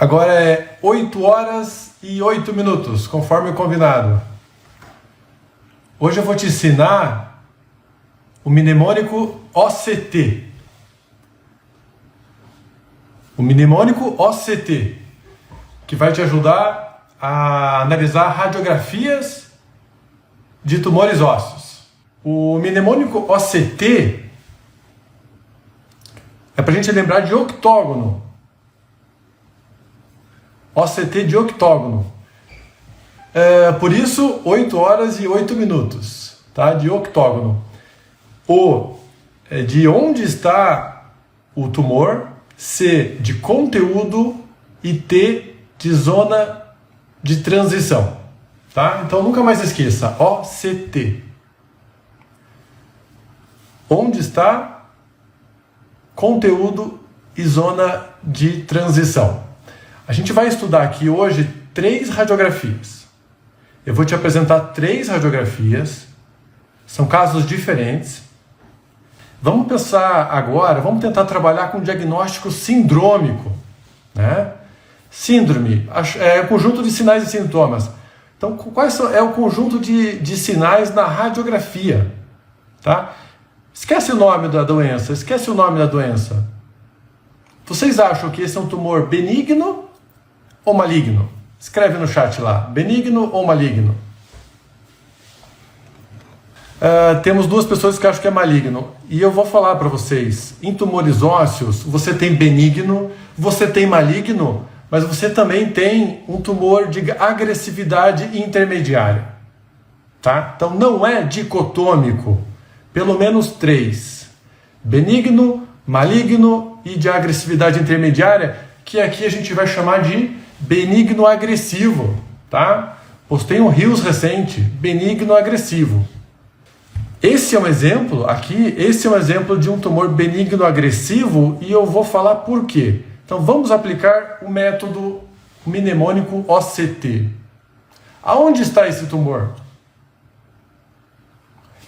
Agora é 8 horas e 8 minutos, conforme o combinado. Hoje eu vou te ensinar o mnemônico OCT. O mnemônico OCT, que vai te ajudar a analisar radiografias de tumores ósseos. O mnemônico OCT é para a gente lembrar de octógono. OCT de octógono. Por isso, 8 horas e 8 minutos, tá? De octógono. O de onde está o tumor, C de conteúdo e T de zona de transição, tá? Então nunca mais esqueça, OCT. Onde está conteúdo e zona de transição. A gente vai estudar aqui hoje 3 radiografias. Eu vou te apresentar 3 radiografias, são casos diferentes. Vamos pensar agora, vamos tentar trabalhar com diagnóstico sindrômico, né? Síndrome é o conjunto de sinais e sintomas. Então, quais é o conjunto de sinais na radiografia, tá? Esquece o nome da doença, esquece o nome da doença. Vocês acham que esse é um tumor benigno ou maligno? Escreve no chat lá, benigno ou maligno? Temos 2 pessoas que acham que é maligno. E eu vou falar para vocês, em tumores ósseos, você tem benigno, você tem maligno, mas você também tem um tumor de agressividade intermediária. Tá? Então não é dicotômico, pelo menos 3. Benigno, maligno e de agressividade intermediária, que aqui a gente vai chamar de benigno agressivo, tá? Postei um Reels recente, benigno agressivo. Esse é um exemplo aqui, esse é um exemplo de um tumor benigno agressivo e eu vou falar por quê. Então vamos aplicar o método mnemônico OCT. Aonde está esse tumor?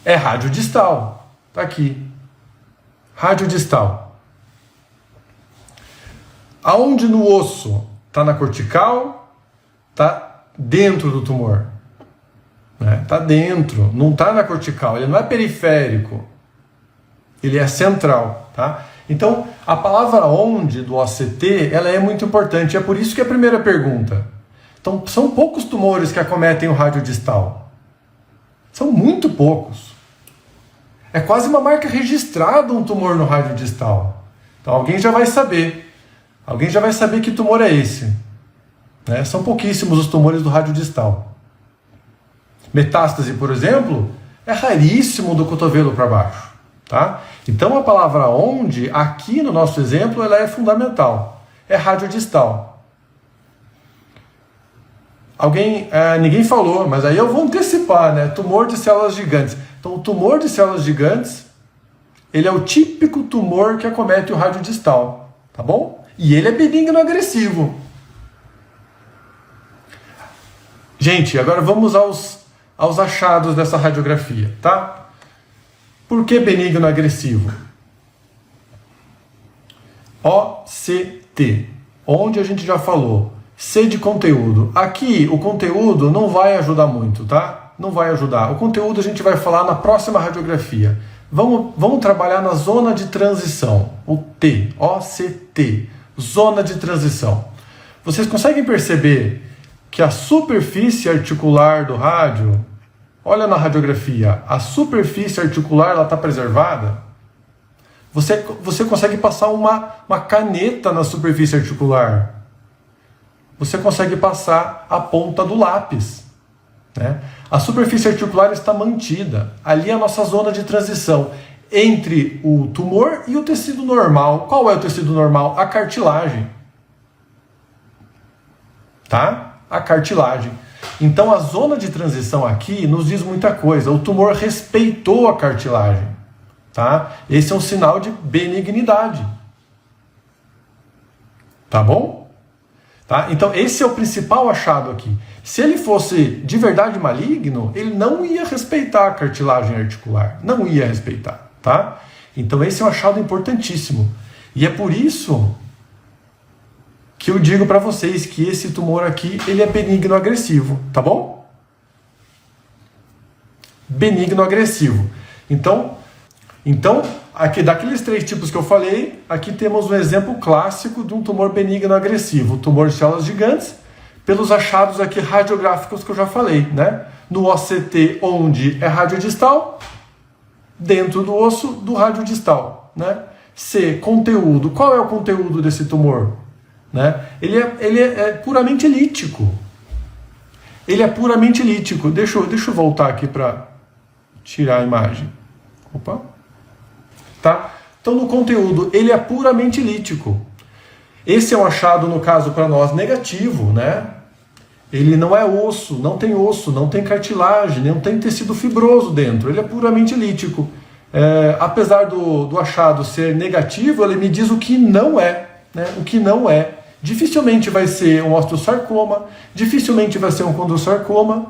É radiodistal, tá aqui. Radiodistal. Aonde no osso? Está na cortical, está dentro do tumor. Está dentro, não está na cortical, ele não é periférico, ele é central. Tá? Então, a palavra onde do OCT ela é muito importante, é por isso que é a primeira pergunta. Então, são poucos tumores que acometem o radiodistal. São muito poucos. É quase uma marca registrada um tumor no radiodistal. Então, alguém já vai saber. Alguém já vai saber que tumor é esse. Né? São pouquíssimos os tumores do radiodistal. Metástase, por exemplo, é raríssimo do cotovelo para baixo. Tá? Então a palavra onde, aqui no nosso exemplo, ela é fundamental. É radiodistal. Ninguém falou, mas aí eu vou antecipar, né? Tumor de células gigantes. Então o tumor de células gigantes, ele é o típico tumor que acomete o radiodistal. Tá bom? E ele é benigno agressivo. Gente, agora vamos aos achados dessa radiografia, tá? Por que benigno agressivo? OCT, onde a gente já falou. C de conteúdo. Aqui o conteúdo não vai ajudar muito, tá? Não vai ajudar. O conteúdo a gente vai falar na próxima radiografia. Vamos trabalhar na zona de transição. O T, OCT. Zona de transição. Vocês conseguem perceber que a superfície articular do rádio, olha na radiografia, a superfície articular está preservada? Você consegue passar uma caneta na superfície articular. Você consegue passar a ponta do lápis. Né? A superfície articular está mantida. Ali é a nossa zona de transição entre o tumor e o tecido normal. Qual é o tecido normal? A cartilagem. Tá? A cartilagem. Então a zona de transição aqui nos diz muita coisa. O tumor respeitou a cartilagem. Tá? Esse é um sinal de benignidade. Tá bom? Tá? Então esse é o principal achado aqui. Se ele fosse de verdade maligno, ele não ia respeitar a cartilagem articular. Não ia respeitar. Tá? Então esse é um achado importantíssimo. E é por isso que eu digo para vocês que esse tumor aqui, ele é benigno agressivo, tá bom? Benigno agressivo. Então, aqui daqueles 3 tipos que eu falei, aqui temos um exemplo clássico de um tumor benigno agressivo, o tumor de células gigantes, pelos achados aqui radiográficos que eu já falei, né? No OCT, onde é radiodistal, dentro do osso do radiodistal, né? C, conteúdo. Qual é o conteúdo desse tumor? Né? Ele é puramente lítico. Ele é puramente lítico. Deixa eu voltar aqui para tirar a imagem. Opa. Tá? Então, no conteúdo, ele é puramente lítico. Esse é um achado, no caso, para nós, negativo, né? Ele não é osso, não tem cartilagem, não tem tecido fibroso dentro. Ele é puramente lítico. Apesar do achado ser negativo, ele me diz o que não é, né? O que não é. Dificilmente vai ser um osteosarcoma, dificilmente vai ser um condrosarcoma,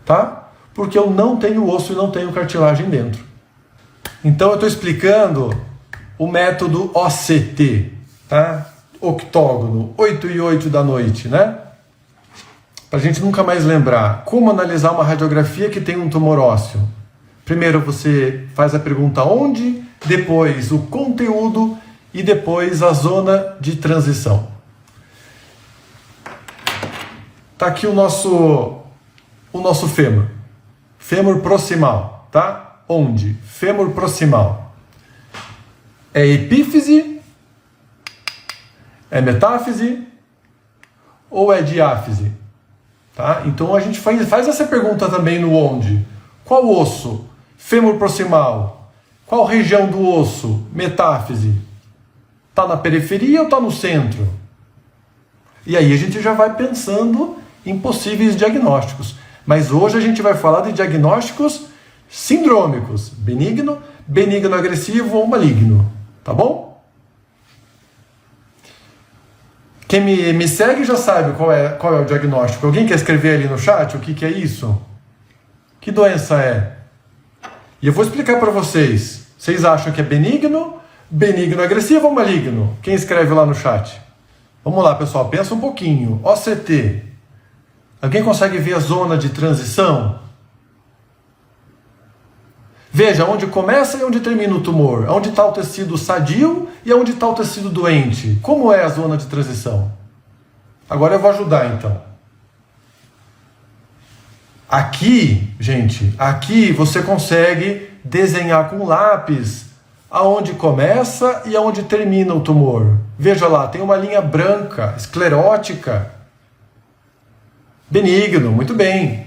tá? Porque eu não tenho osso e não tenho cartilagem dentro. Então eu estou explicando o método OCT, tá? Octógono, 8 e 8 da noite, né? Para a gente nunca mais lembrar. Como analisar uma radiografia que tem um tumor ósseo? Primeiro você faz a pergunta onde, depois o conteúdo e depois a zona de transição. Tá aqui o nosso fêmur. Fêmur proximal, tá? Onde? Fêmur proximal. É epífise? É metáfise? Ou é diáfise? Tá? Então a gente faz essa pergunta também no onde. Qual osso? Fêmur proximal. Qual região do osso? Metáfise. Está na periferia ou está no centro? E aí a gente já vai pensando em possíveis diagnósticos. Mas hoje a gente vai falar de diagnósticos sindrômicos. Benigno, benigno agressivo ou maligno. Tá bom? Quem me segue já sabe qual é o diagnóstico. Alguém quer escrever ali no chat o que é isso? Que doença é? E eu vou explicar para vocês. Vocês acham que é benigno, benigno agressivo ou maligno? Quem escreve lá no chat? Vamos lá, pessoal. Pensa um pouquinho. OCT. Alguém consegue ver a zona de transição? Veja onde começa e onde termina o tumor. Onde está o tecido sadio e onde está o tecido doente. Como é a zona de transição? Agora eu vou ajudar, então. Aqui, gente, aqui você consegue desenhar com lápis aonde começa e aonde termina o tumor. Veja lá, tem uma linha branca, esclerótica. Benigno, muito bem.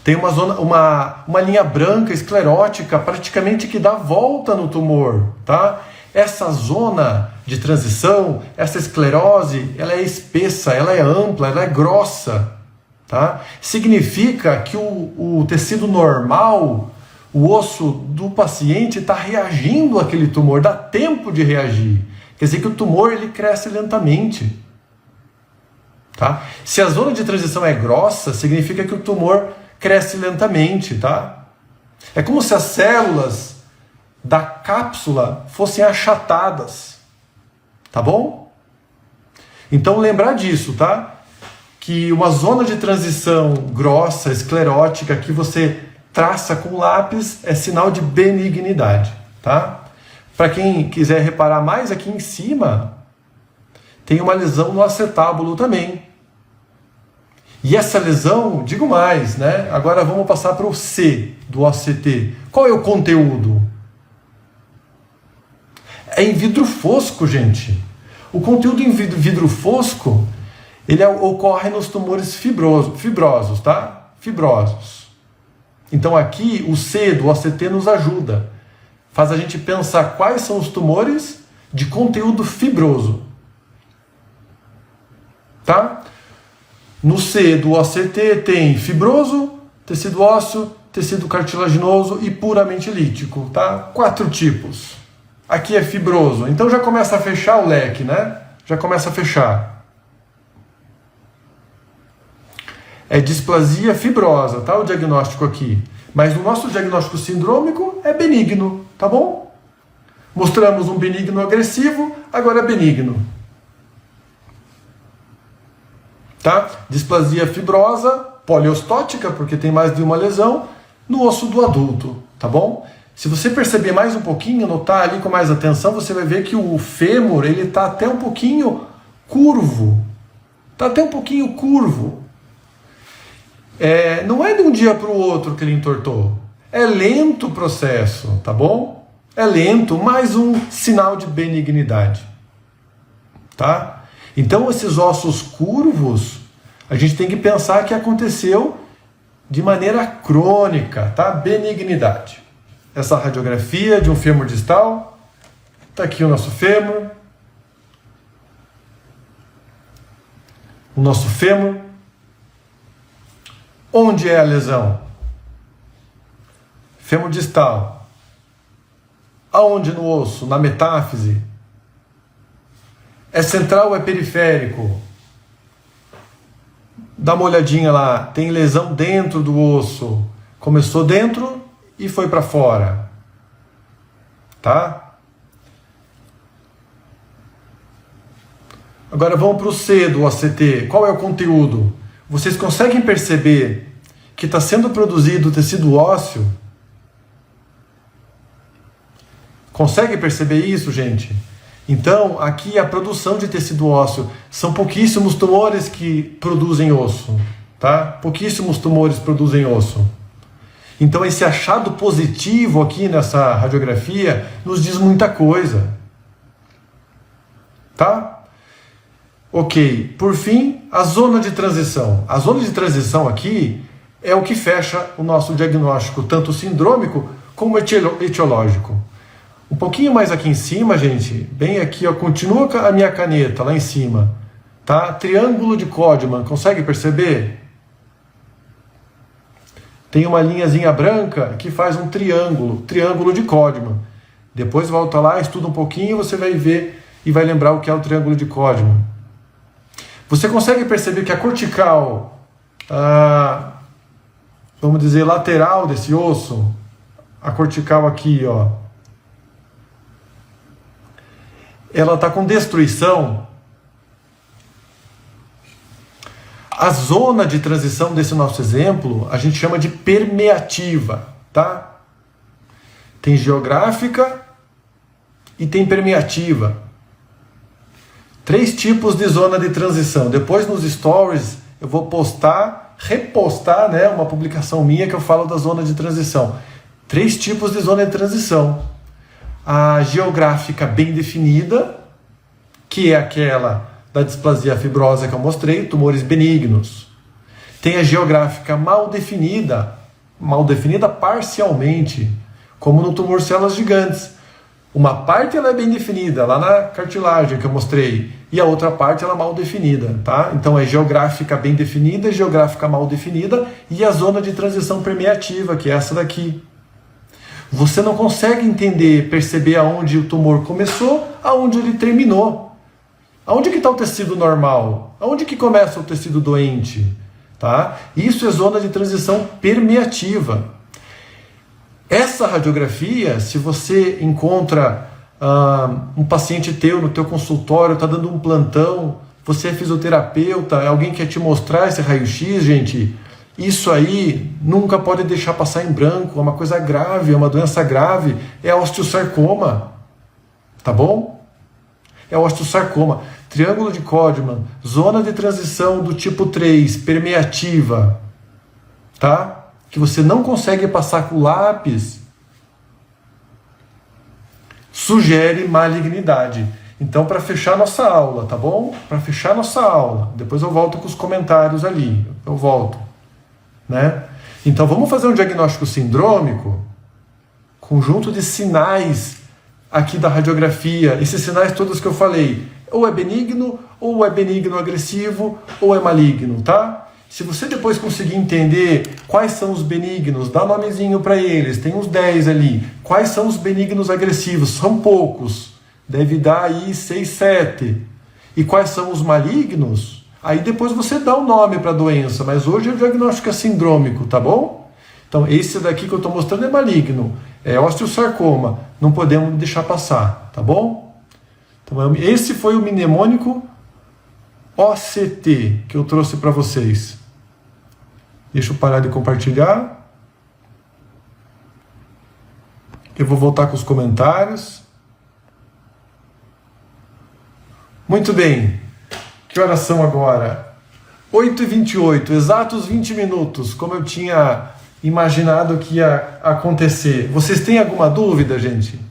Tem uma linha branca, esclerótica, praticamente que dá volta no tumor, tá? Essa zona de transição, essa esclerose, ela é espessa, ela é ampla, ela é grossa, tá? Significa que o tecido normal, o osso do paciente está reagindo àquele tumor, dá tempo de reagir. Quer dizer que o tumor ele cresce lentamente. Tá? Se a zona de transição é grossa, significa que o tumor cresce lentamente. Tá? É como se as células da cápsula fossem achatadas. Tá bom? Então lembrar disso, tá? Que uma zona de transição grossa, esclerótica, que você traça com lápis é sinal de benignidade, tá? Para quem quiser reparar mais, aqui em cima tem uma lesão no acetábulo também. E essa lesão, digo mais, né? Agora vamos passar para o C do OCT. Qual é o conteúdo? É em vidro fosco, gente. O conteúdo em vidro fosco, ele ocorre nos tumores fibrosos, tá? Fibrosos. Então aqui o C do OCT nos ajuda. Faz a gente pensar quais são os tumores de conteúdo fibroso. Tá? No C do OCT tem fibroso, tecido ósseo, tecido cartilaginoso e puramente lítico. Tá? 4 tipos. Aqui é fibroso. Então já começa a fechar o leque, né? Já começa a fechar. É displasia fibrosa, tá? O diagnóstico aqui. Mas no nosso diagnóstico sindrômico é benigno, tá bom? Mostramos um benigno agressivo, agora é benigno. tá? Displasia fibrosa, poliostótica, porque tem mais de uma lesão, no osso do adulto, tá bom? Se você perceber mais um pouquinho, notar ali com mais atenção, você vai ver que o fêmur, ele está até um pouquinho curvo. Está até um pouquinho curvo. Não é de um dia para o outro que ele entortou. É lento o processo, tá bom? É lento, mais um sinal de benignidade. Tá? Então esses ossos curvos, a gente tem que pensar que aconteceu de maneira crônica, tá? Benignidade. Essa radiografia de um fêmur distal, está aqui o nosso fêmur. O nosso fêmur. Onde é a lesão? Fêmur distal. Aonde no osso? Na metáfise? É central ou é periférico? Dá uma olhadinha lá. Tem lesão dentro do osso. Começou dentro e foi para fora. Tá? Agora vamos para o C do OCT. Qual é o conteúdo? Vocês conseguem perceber que está sendo produzido tecido ósseo? Consegue perceber isso, gente? Então, aqui a produção de tecido ósseo. São pouquíssimos tumores que produzem osso. Tá? Pouquíssimos tumores produzem osso. Então esse achado positivo aqui nessa radiografia nos diz muita coisa. Tá? Ok. Por fim, a zona de transição. A zona de transição aqui é o que fecha o nosso diagnóstico, tanto sindrômico como etiológico. Um pouquinho mais aqui em cima, gente, bem aqui, ó, continua a minha caneta lá em cima. Tá? Triângulo de Codman, consegue perceber? Tem uma linhazinha branca que faz um triângulo de Codman. Depois volta lá, estuda um pouquinho, você vai ver e vai lembrar o que é o triângulo de Codman. Você consegue perceber que a cortical, vamos dizer, lateral desse osso, a cortical aqui, ó, ela está com destruição. A zona de transição desse nosso exemplo, a gente chama de permeativa, tá? Tem geográfica e tem permeativa. 3 tipos de zona de transição. Depois nos stories eu vou repostar, né, uma publicação minha que eu falo da zona de transição. 3 tipos de zona de transição. A geográfica bem definida, que é aquela da displasia fibrosa que eu mostrei, tumores benignos. Tem a geográfica mal definida parcialmente, como no tumor células gigantes. Uma parte ela é bem definida, lá na cartilagem que eu mostrei, e a outra parte ela é mal definida, tá? Então é geográfica bem definida, geográfica mal definida, e a zona de transição permeativa, que é essa daqui. Você não consegue entender, perceber aonde o tumor começou, aonde ele terminou. Aonde que está o tecido normal? Aonde que começa o tecido doente? Tá? Isso é zona de transição permeativa. Essa radiografia, se você encontra um paciente teu no teu consultório, está dando um plantão, você é fisioterapeuta, alguém quer te mostrar esse raio-x, gente, isso aí nunca pode deixar passar em branco, é uma coisa grave, é uma doença grave, é osteosarcoma. Tá bom? É osteosarcoma. Triângulo de Codman, zona de transição do tipo 3, permeativa, tá? Que você não consegue passar com lápis, sugere malignidade. Então, para fechar nossa aula, tá bom? Para fechar nossa aula, depois eu volto com os comentários ali, eu volto, né? Então, vamos fazer um diagnóstico sindrômico, conjunto de sinais aqui da radiografia, esses sinais todos que eu falei. Ou é benigno agressivo, ou é maligno, tá? Se você depois conseguir entender quais são os benignos, dá um nomezinho para eles, tem uns 10 ali. Quais são os benignos agressivos? São poucos, deve dar aí 6, 7. E quais são os malignos? Aí depois você dá um nome para a doença, mas hoje o diagnóstico é sindrômico, tá bom? Então esse daqui que eu estou mostrando é maligno, é osteosarcoma, não podemos deixar passar, tá bom? Então, esse foi o mnemônico OCT que eu trouxe para vocês. Deixa eu parar de compartilhar. Eu vou voltar com os comentários. Muito bem. Que horas são agora? 8h28, exatos 20 minutos, como eu tinha imaginado que ia acontecer. Vocês têm alguma dúvida, gente?